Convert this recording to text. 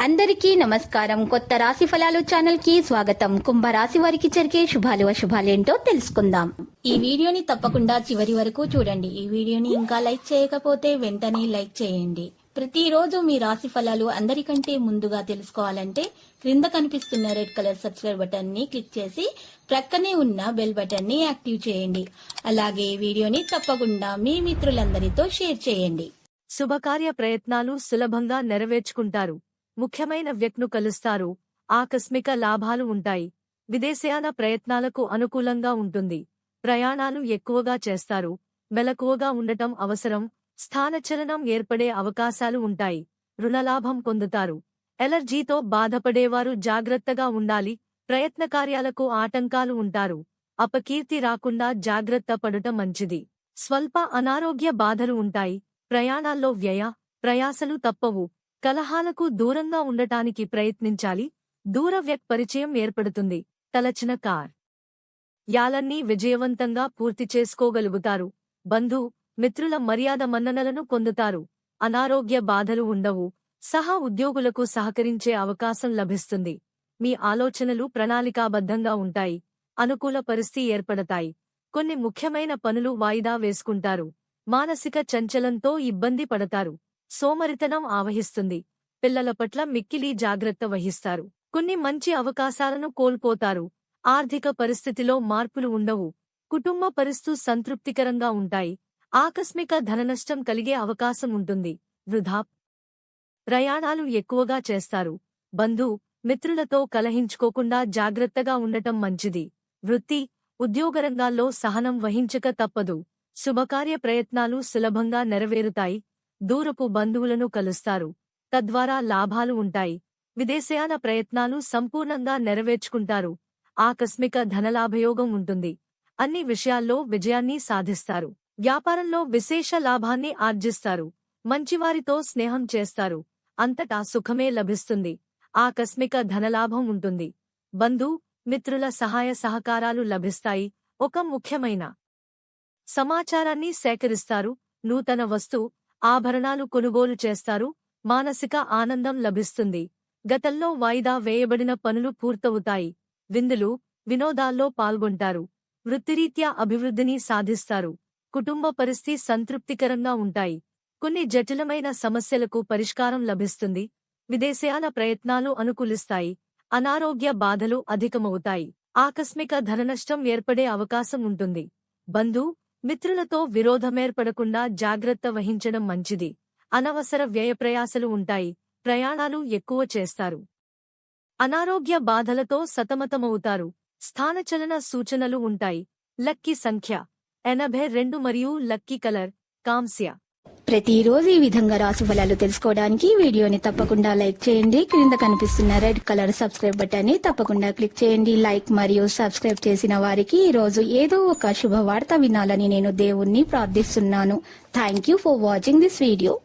అందరికీ నమస్కారం. కొత్త రాశి ఫలాలు ఛానల్ కి స్వాగతం. కుంభరాశి వారికి జరిగే శుభాలు అశుభాలేంటో తెలుసుకుందాం. ఈ వీడియోని తప్పకుండా చివరి వరకు చూడండి. ఈ వీడియోని ఇంకా లైక్ చేయకపోతే వెంటనే లైక్ చేయండి. ప్రతిరోజు మీ రాశి ఫలాలు అందరికంటే ముందుగా తెలుసుకోవాలంటే క్రింద కనిపిస్తున్న రెడ్ కలర్ సబ్స్క్రైబ్ బటన్ ని క్లిక్ చేసి ప్రక్కనే ఉన్న బెల్ బటన్ ని యాక్టివ్ చేయండి. అలాగే వీడియోని తప్పకుండా మీ మిత్రులందరితో షేర్ చేయండి. శుభకార్య ప్రయత్నాలు సులభంగా నెరవేర్చుకుంటారు. ముఖ్యమైన వ్యక్తిను కలుస్తారు. ఆకస్మిక లాభాలు ఉంటాయి. విదేశయాన ప్రయత్నాలకు అనుకూలంగా ఉంటుంది. ప్రయాణాలు ఎక్కువగా చేస్తారు. మెలకువగా ఉండటం అవసరం. స్థానచలనం ఏర్పడే అవకాశాలు ఉంటాయి. రుణలాభం పొందుతారు. ఎలర్జీతో బాధపడేవారు జాగ్రత్తగా ఉండాలి. ప్రయత్న కార్యాలకు ఆటంకాలు ఉంటారు. అపకీర్తి రాకుండా జాగ్రత్త పడటం మంచిది. స్వల్ప అనారోగ్య బాధలు ఉంటాయి. ప్రయాణాల్లో ప్రయాసలు తప్పవు. కలహాలకు దూరంగా ఉండటానికి ప్రయత్నించాలి. దూర వ్యక్తి పరిచయం ఏర్పడుతుంది. తలచిన యాలన్నీ విజయవంతంగా పూర్తి చేసుకోగలుగుతారు. మిత్రుల మర్యాద మన్ననలను పొందుతారు. అనారోగ్య బాధలు ఉండవు. ఉద్యోగులకు సహకరించే అవకాశం లభిస్తుంది. మీ ఆలోచనలు ప్రణాళికాబద్ధంగా ఉంటాయి. అనుకూల పరిస్థితి ఏర్పడతాయి. కొన్ని ముఖ్యమైన పనులు వాయిదా వేసుకుంటారు. మానసిక చంచలంతో ఇబ్బంది పడతారు. సోమరితనం ఆవహిస్తుంది. పిల్లల పట్ల మిక్కిలి జాగ్రత్త వహిస్తారు. కొన్ని మంచి అవకాశాలను కోల్పోతారు. ఆర్థిక పరిస్థితిలో మార్పులు ఉండవు. కుటుంబ పరిస్థితులు సంతృప్తికరంగా ఉంటాయి. ఆకస్మిక ధననష్టం కలిగే అవకాశం ఉంటుంది. వృధా ప్రయాణాలు ఎక్కువగా చేస్తారు. మిత్రులతో కలహించుకోకుండా జాగ్రత్తగా ఉండటం మంచిది. వృత్తి, ఉద్యోగరంగాల్లో సహనం వహించక తప్పదు. శుభకార్య ప్రయత్నాలు సులభంగా నెరవేరుతాయి. దూరపు బంధువులను కలుస్తారు. తద్వారా లాభాలు ఉంటాయి. విదేశయాన ప్రయత్నాలు సంపూర్ణంగా నెరవేర్చుకుంటారు. ఆకస్మిక ధనలాభయోగం ఉంటుంది. అన్ని విషయాల్లో విజయాన్ని సాధిస్తారు. వ్యాపారంలో విశేష లాభాన్ని ఆర్జిస్తారు. మంచివారితో స్నేహం చేస్తారు. అంతటా సుఖమే లభిస్తుంది. ఆకస్మిక ధనలాభం ఉంటుంది. మిత్రుల సహాయ సహకారాలు లభిస్తాయి. ఒక ముఖ్యమైన సమాచారాన్ని సేకరిస్తారు. నూతన ఆభరణాలు కొనుగోలు చేస్తారు. మానసిక ఆనందం లభిస్తుంది. గతంలో వాయిదా వేయబడిన పనులు పూర్తవుతాయి. వినోదాల్లో పాల్గొంటారు. వృత్తిరీత్యా అభివృద్ధిని సాధిస్తారు. కుటుంబ పరిస్థితి సంతృప్తికరంగా ఉంటాయి. కొన్ని జటిలమైన సమస్యలకు పరిష్కారం లభిస్తుంది. విదేశయాన ప్రయత్నాలు అనుకూలిస్తాయి. అనారోగ్య బాధలు అధికమవుతాయి. ఆకస్మిక ధననష్టం ఏర్పడే అవకాశం ఉంటుంది. మిత్రులతో విరోధమేర్పడకుండా జాగ్రత్త వహించడం మంచిది. అనవసర వ్యయప్రయాసలు ఉంటాయి. ప్రయాణాలు ఎక్కువ చేస్తారు. అనారోగ్య బాధలతో సతమతమవుతారు. స్థానచలన సూచనలు ఉంటాయి. లక్కీ సంఖ్య 82 మరియు లక్కీ కలర్ కాంస్య. ప్రతిరోజు ఈ విధంగా రాశి ఫలాలు తెలుసుకోవడానికి వీడియోని తప్పకుండా లైక్ చేయండి. క్రింద కనిపిస్తున్న రెడ్ కలర్ సబ్స్క్రైబ్ బటన్ ని తప్పకుండా క్లిక్ చేయండి. లైక్ మరియు సబ్స్క్రైబ్ చేసిన వారికి ఈ రోజు ఏదో ఒక శుభవార్త వినాలని నేను దేవుణ్ణి ప్రార్థిస్తున్నాను. Thank you for watching this video.